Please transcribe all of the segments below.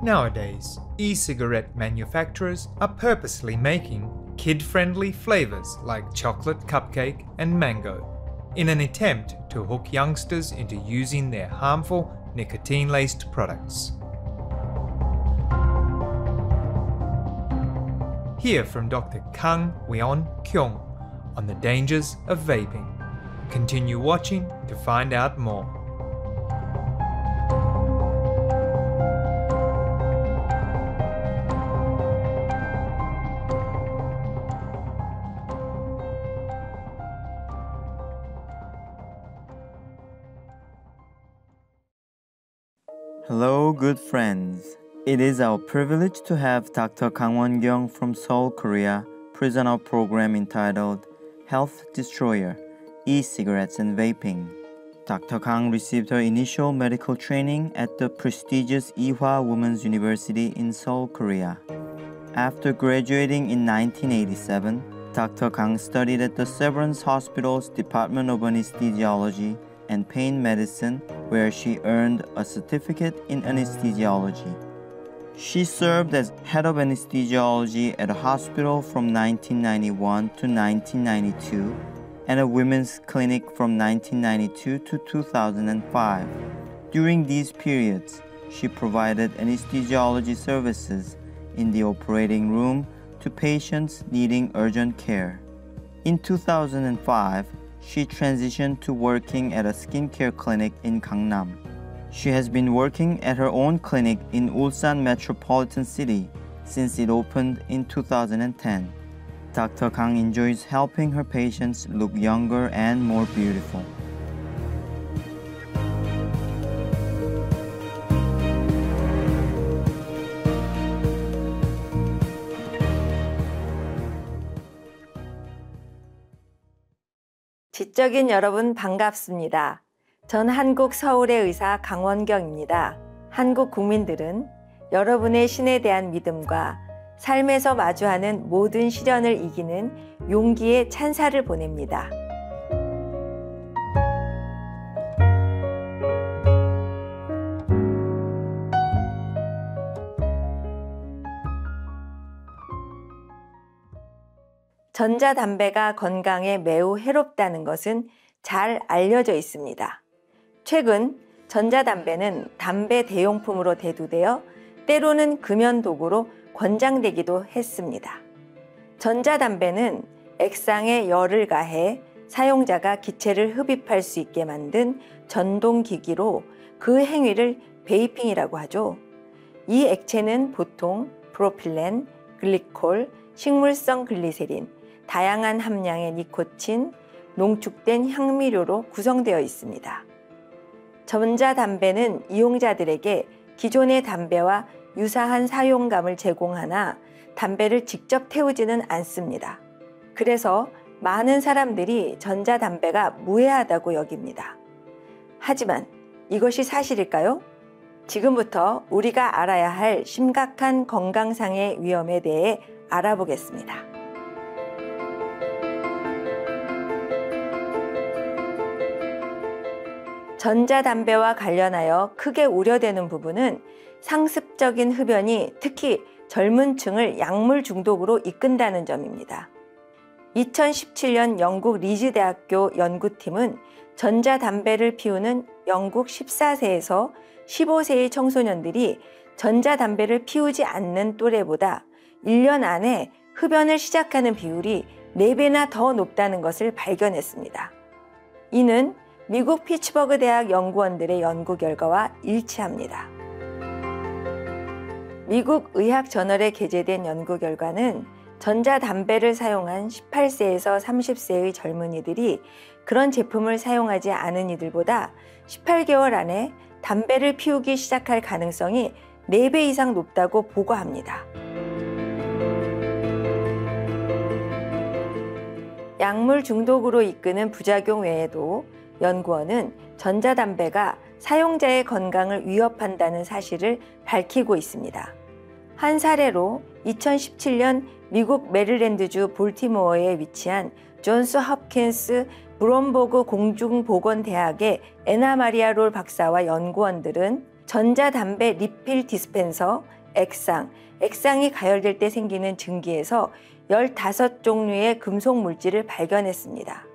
Nowadays, e-cigarette manufacturers are purposely making kid-friendly flavors like chocolate cupcake and mango in an attempt to hook youngsters into using their harmful nicotine-laced products. Hear from Dr. Kang Won-kyung on the dangers of vaping. Continue watching to find out more. Hello, good friends. It is our privilege to have Dr. Kang Won-kyung from Seoul, Korea, present our program entitled Health Destroyer, E-Cigarettes and Vaping. Dr. Kang received her initial medical training at the prestigious Ewha Women's University in Seoul, Korea. After graduating in 1987, Dr. Kang studied at the Severance Hospital's Department of Anesthesiology and Pain Medicine, where she earned a certificate in anesthesiology. She served as head of anesthesiology at a hospital from 1991 to 1992 and a women's clinic from 1992 to 2005. During these periods, she provided anesthesiology services in the operating room to patients needing urgent care. In 2005, she transitioned to working at a skincare clinic in Gangnam. She has been working at her own clinic in Ulsan Metropolitan City since it opened in 2010. Dr. Kang enjoys helping her patients look younger and more beautiful. 지적인 여러분 반갑습니다. 전 한국 서울의 의사 강원경입니다. 한국 국민들은 여러분의 신에 대한 믿음과 삶에서 마주하는 모든 시련을 이기는 용기의 찬사를 보냅니다. 전자담배가 건강에 매우 해롭다는 것은 잘 알려져 있습니다. 최근 전자담배는 담배 대용품으로 대두되어 때로는 금연도구로 권장되기도 했습니다. 전자담배는 액상에 열을 가해 사용자가 기체를 흡입할 수 있게 만든 전동기기로 그 행위를 베이핑이라고 하죠. 이 액체는 보통 프로필렌, 글리콜, 식물성 글리세린, 다양한 함량의 니코틴, 농축된 향미료로 구성되어 있습니다. 전자담배는 이용자들에게 기존의 담배와 유사한 사용감을 제공하나 담배를 직접 태우지는 않습니다. 그래서 많은 사람들이 전자담배가 무해하다고 여깁니다. 하지만 이것이 사실일까요? 지금부터 우리가 알아야 할 심각한 건강상의 위험에 대해 알아보겠습니다. 전자담배와 관련하여 크게 우려되는 부분은 상습적인 흡연이 특히 젊은 층을 약물 중독으로 이끈다는 점입니다. 2017년 영국 리즈 대학교 연구팀은 전자담배를 피우는 영국 14세에서 15세의 청소년들이 전자담배를 피우지 않는 또래보다 1년 안에 흡연을 시작하는 비율이 4배나 더 높다는 것을 발견했습니다. 이는 미국 피츠버그 대학 연구원들의 연구 결과와 일치합니다. 미국 의학 저널에 게재된 연구 결과는 전자담배를 사용한 18세에서 30세의 젊은이들이 그런 제품을 사용하지 않은 이들보다 18개월 안에 담배를 피우기 시작할 가능성이 4배 이상 높다고 보고합니다. 약물 중독으로 이끄는 부작용 외에도 연구원은 전자담배가 사용자의 건강을 위협한다는 사실을 밝히고 있습니다. 한 사례로 2017년 미국 메릴랜드주 볼티모어에 위치한 존스 홉킨스 브롬버그 공중보건대학의 애나 마리아 롤 박사와 연구원들은 전자담배 리필 디스펜서, 액상이 가열될 때 생기는 증기에서 15종류의 금속 물질을 발견했습니다.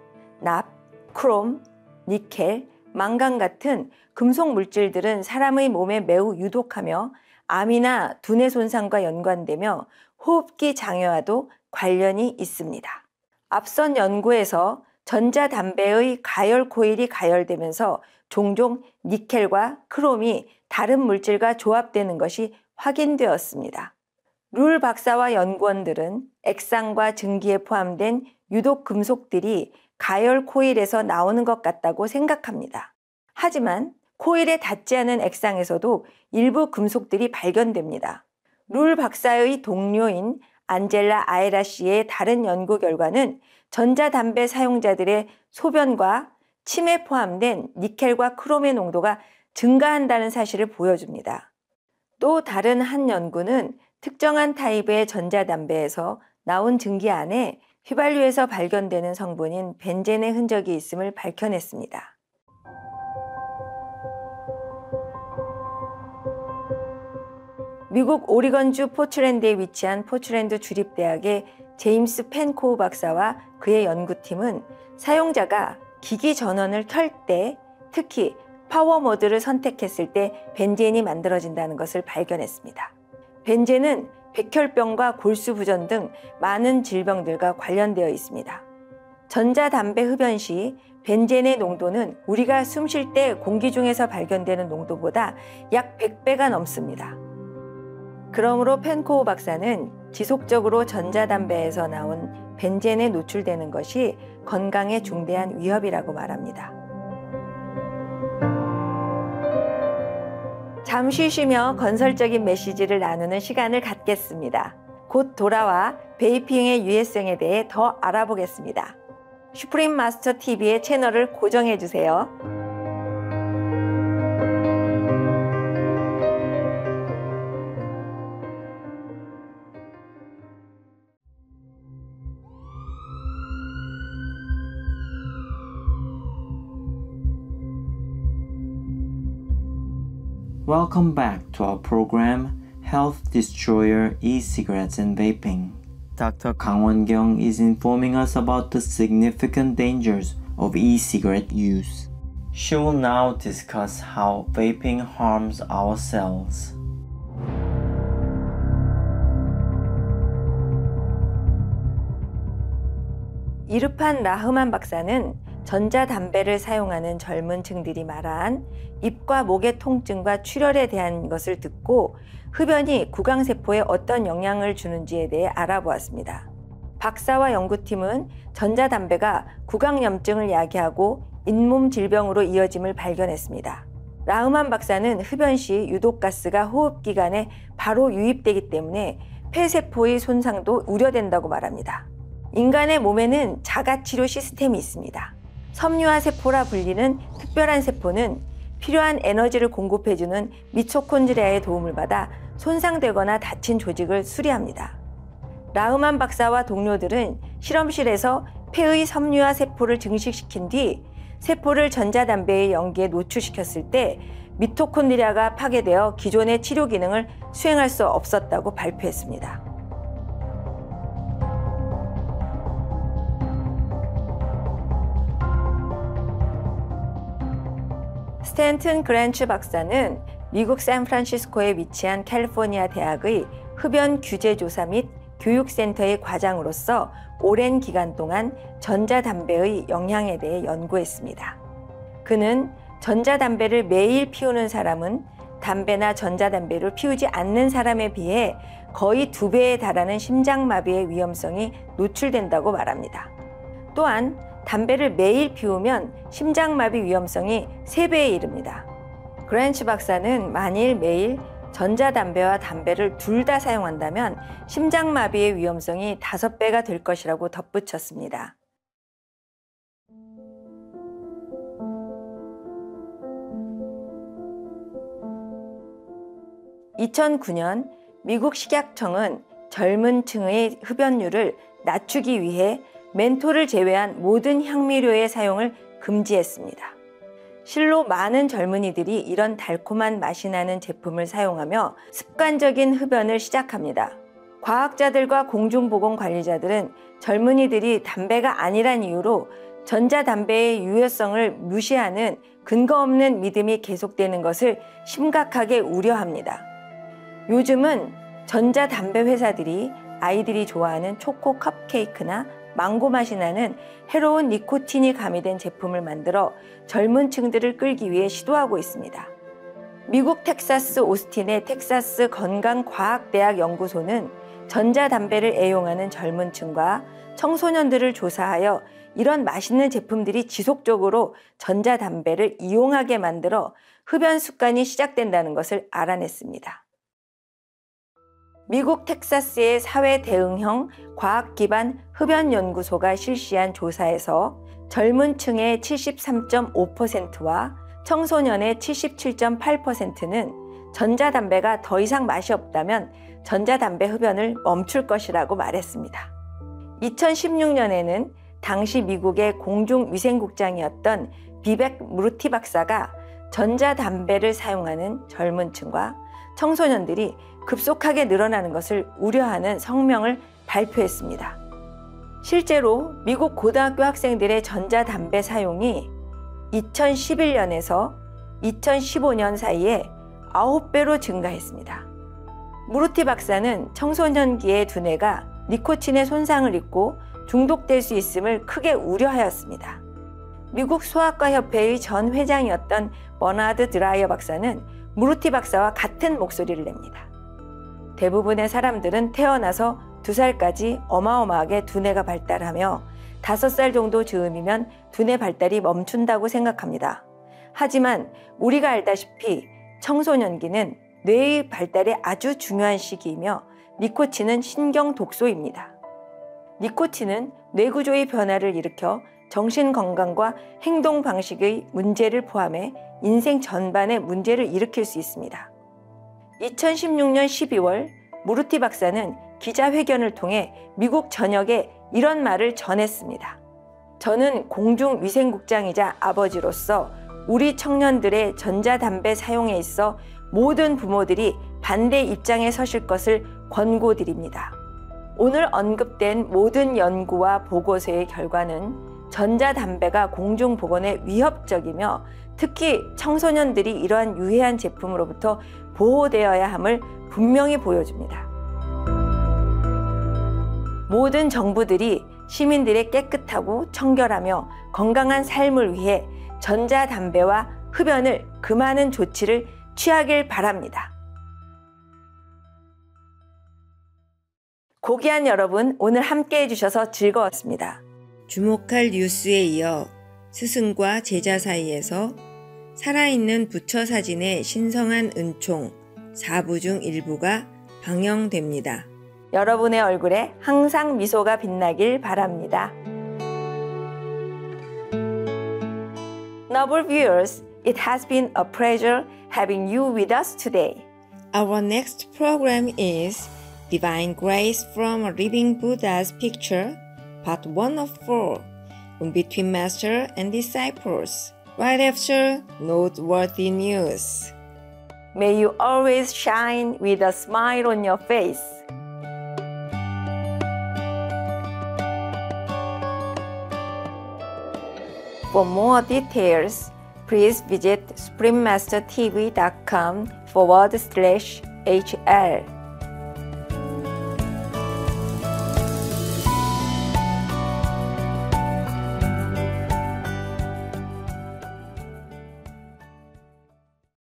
납, 크롬, 니켈, 망간 같은 금속 물질들은 사람의 몸에 매우 유독하며 암이나 두뇌 손상과 연관되며 호흡기 장애와도 관련이 있습니다. 앞선 연구에서 전자담배의 가열 코일이 가열되면서 종종 니켈과 크롬이 다른 물질과 조합되는 것이 확인되었습니다. 룰 박사와 연구원들은 액상과 증기에 포함된 유독 금속들이 가열 코일에서 나오는 것 같다고 생각합니다. 하지만 코일에 닿지 않은 액상에서도 일부 금속들이 발견됩니다. 룰 박사의 동료인 안젤라 아에라 씨의 다른 연구 결과는 전자담배 사용자들의 소변과 침에 포함된 니켈과 크롬의 농도가 증가한다는 사실을 보여줍니다. 또 다른 한 연구는 특정한 타입의 전자담배에서 나온 증기 안에 휘발유에서 발견되는 성분인 벤젠의 흔적이 있음을 밝혀냈습니다. 미국 오리건주 포트랜드에 위치한 포트랜드 주립대학의 제임스 펜코우 박사와 그의 연구팀은 사용자가 기기 전원을 켤 때, 특히 파워 모드를 선택했을 때 벤젠이 만들어진다는 것을 발견했습니다. 벤젠은 백혈병과 골수부전 등 많은 질병들과 관련되어 있습니다. 전자담배 흡연 시 벤젠의 농도는 우리가 숨 쉴 때 공기 중에서 발견되는 농도보다 약 100배가 넘습니다. 그러므로 펜코우 박사는 지속적으로 전자담배에서 나온 벤젠에 노출되는 것이 건강에 중대한 위협이라고 말합니다. 잠시 쉬며 건설적인 메시지를 나누는 시간을 갖겠습니다. 곧 돌아와 베이핑의 유해성에 대해 더 알아보겠습니다. 슈프림 마스터 TV의 채널을 고정해 주세요. Welcome back to our program, Health Destroyer E-Cigarettes and Vaping. Dr. Kang Won-kyung is informing us about the significant dangers of e-cigarette use. She will now discuss how vaping harms our cells. 이르판 라흐만 박사는 전자담배를 사용하는 젊은 층들이 말한 입과 목의 통증과 출혈에 대한 것을 듣고 흡연이 구강세포에 어떤 영향을 주는지에 대해 알아보았습니다. 박사와 연구팀은 전자담배가 구강염증을 야기하고 잇몸 질병으로 이어짐을 발견했습니다. 라흐만 박사는 흡연 시 유독가스가 호흡기관에 바로 유입되기 때문에 폐세포의 손상도 우려된다고 말합니다. 인간의 몸에는 자가치료 시스템이 있습니다. 섬유화 세포라 불리는 특별한 세포는 필요한 에너지를 공급해주는 미토콘드리아의 도움을 받아 손상되거나 다친 조직을 수리합니다. 라흐만 박사와 동료들은 실험실에서 폐의 섬유화 세포를 증식시킨 뒤 세포를 전자담배의 연기에 노출시켰을 때 미토콘드리아가 파괴되어 기존의 치료 기능을 수행할 수 없었다고 발표했습니다. 스탠튼 그랜츠 박사는 미국 샌프란시스코에 위치한 캘리포니아 대학의 흡연 규제 조사 및 교육센터의 과장으로서 오랜 기간 동안 전자담배의 영향에 대해 연구했습니다. 그는 전자담배를 매일 피우는 사람은 담배나 전자담배를 피우지 않는 사람에 비해 거의 2배에 달하는 심장마비의 위험성이 노출된다고 말합니다. 또한 담배를 매일 피우면 심장마비 위험성이 3배에 이릅니다. 그랜츠 박사는 만일 매일 전자담배와 담배를 둘 다 사용한다면 심장마비의 위험성이 5배가 될 것이라고 덧붙였습니다. (2009년) 미국 식약청은 젊은 층의 흡연율을 낮추기 위해 멘톨을 제외한 모든 향미료의 사용을 금지했습니다. 실로 많은 젊은이들이 이런 달콤한 맛이 나는 제품을 사용하며 습관적인 흡연을 시작합니다. 과학자들과 공중보건관리자들은 젊은이들이 담배가 아니란 이유로 전자담배의 유효성을 무시하는 근거 없는 믿음이 계속되는 것을 심각하게 우려합니다. 요즘은 전자담배 회사들이 아이들이 좋아하는 초코 컵케이크나 망고 맛이 나는 해로운 니코틴이 가미된 제품을 만들어 젊은 층들을 끌기 위해 시도하고 있습니다. 미국 텍사스 오스틴의 텍사스 건강과학대학 연구소는 전자담배를 애용하는 젊은 층과 청소년들을 조사하여 이런 맛있는 제품들이 지속적으로 전자담배를 이용하게 만들어 흡연 습관이 시작된다는 것을 알아냈습니다. 미국 텍사스의 사회 대응형 과학 기반 흡연 연구소가 실시한 조사에서 젊은 층의 73.5%와 청소년의 77.8%는 전자담배가 더 이상 맛이 없다면 전자담배 흡연을 멈출 것이라고 말했습니다. 2016년에는 당시 미국의 공중위생국장이었던 비벡 무르티 박사가 전자담배를 사용하는 젊은 층과 청소년들이 급속하게 늘어나는 것을 우려하는 성명을 발표했습니다. 실제로 미국 고등학교 학생들의 전자담배 사용이 2011년에서 2015년 사이에 9배로 증가했습니다. 무르티 박사는 청소년기의 두뇌가 니코틴의 손상을 입고 중독될 수 있음을 크게 우려하였습니다. 미국 소아과 협회의 전 회장이었던 버나드 드라이어 박사는 무르티 박사와 같은 목소리를 냅니다. 대부분의 사람들은 태어나서 2살까지 어마어마하게 두뇌가 발달하며 5살 정도 즈음이면 두뇌 발달이 멈춘다고 생각합니다. 하지만 우리가 알다시피 청소년기는 뇌의 발달에 아주 중요한 시기이며 니코틴은 신경 독소입니다. 니코틴은 뇌구조의 변화를 일으켜 정신건강과 행동 방식의 문제를 포함해 인생 전반의 문제를 일으킬 수 있습니다. 2016년 12월 무르티 박사는 기자회견을 통해 미국 전역에 이런 말을 전했습니다. 저는 공중위생국장이자 아버지로서 우리 청년들의 전자담배 사용에 있어 모든 부모들이 반대 입장에 서실 것을 권고드립니다. 오늘 언급된 모든 연구와 보고서의 결과는 전자담배가 공중보건에 위협적이며 특히 청소년들이 이러한 유해한 제품으로부터 보호되어야 함을 분명히 보여줍니다. 모든 정부들이 시민들의 깨끗하고 청결하며 건강한 삶을 위해 전자담배와 흡연을 금하는 조치를 취하길 바랍니다. 고귀한 여러분, 오늘 함께 해주셔서 즐거웠습니다. 주목할 뉴스에 이어 스승과 제자 사이에서 살아있는 부처 사진의 신성한 은총 4부 중 일부가 방영됩니다. 여러분의 얼굴에 항상 미소가 빛나길 바랍니다. Noble viewers, it has been a pleasure having you with us today. Our next program is Divine Grace from a Living Buddha's Picture, Part 1 of 4, on Between Master and Disciples, right after noteworthy news. May you always shine with a smile on your face. For more details, please visit suprememastertv.com/hl.